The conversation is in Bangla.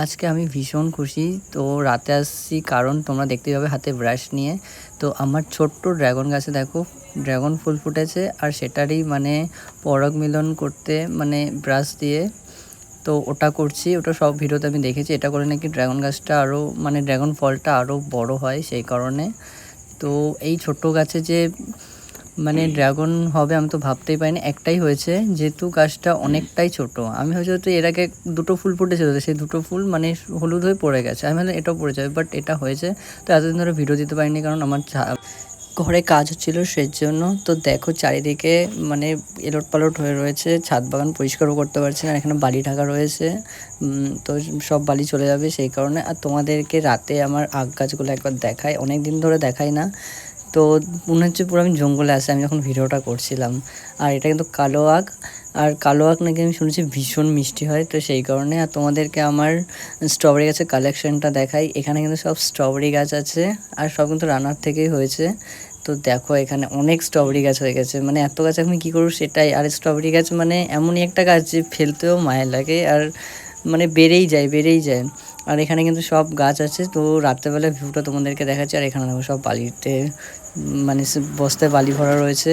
আজকে আমি ভীষণ খুশি। তো রাতে আসছি কারণ তোমরা দেখতেই পাবে হাতে ব্রাশ নিয়ে। তো আমার ছোট্ট ড্রাগন গাছে দেখো ড্রাগন ফুল ফুটেছে আর সেটারই পরাগ মিলন করতে ব্রাশ দিয়ে তো ওটা করছি। ওটা সব ভিডিওতে আমি দেখেছি। এটা করে নাকি ড্রাগন গাছটা আরও ড্রাগন ফলটা আরও বড় হয় সেই কারণে। তো এই ছোট্ট গাছে যে ড্রাগন হবে আমি তো ভাবতেই পারিনি। একটাই হয়েছে যেহেতু গাছটা অনেকটাই ছোট। আমি হয়তো এর আগে 2টো ফুল ফুটেছিল, সেই 2টো ফুল হলুদ হয়ে পড়ে গেছে। আমি ভাবলাম এটাও পড়ে যাবে, বাট এটা হয়েছে। তো এতদিন ধরে ভিডিও দিতে পারিনি কারণ আমার ঘরে কাজ হচ্ছিল সেজন্য। তো দেখো চারিদিকে এলোটপালট হয়ে রয়েছে, ছাদ বাগান পরিষ্কারও করতে পারছি না। এখানে বালি ঢাকা রয়েছে, তো সব বালি চলে যাবে সেই কারণে। আর তোমাদেরকে রাতে আমার আগ গাছগুলো একবার দেখাই, অনেক দিন ধরে দেখাই না। তো মনে হচ্ছে পুরো আমি জঙ্গলে আসি আমি যখন ভিডিওটা করছিলাম। আর এটা কিন্তু কালো আখ, আর কালো আখ নাকি আমি শুনেছি ভীষণ মিষ্টি হয়, তো সেই কারণে। আর তোমাদেরকে আমার স্ট্রবেরি গাছের কালেকশনটা দেখাই। এখানে কিন্তু সব স্ট্রবেরি গাছ আছে আর সব কিন্তু রান্নার থেকেই হয়েছে। তো দেখো এখানে অনেক স্ট্রবেরি গাছ হয়ে গেছে, এত গাছ আমি কী করবো সেটাই। আর স্ট্রবেরি গাছ এমনই একটা গাছ যে ফেলতেও মায়া লাগে আর বেড়েই যায়। আর এখানে কিন্তু সব গাছ আছে। তো রাত্রেবেলা ভিউটা তোমাদেরকে দেখাচ্ছি। আর এখানে দেখো সব বালিতে বস্তায় বালি ভরা রয়েছে।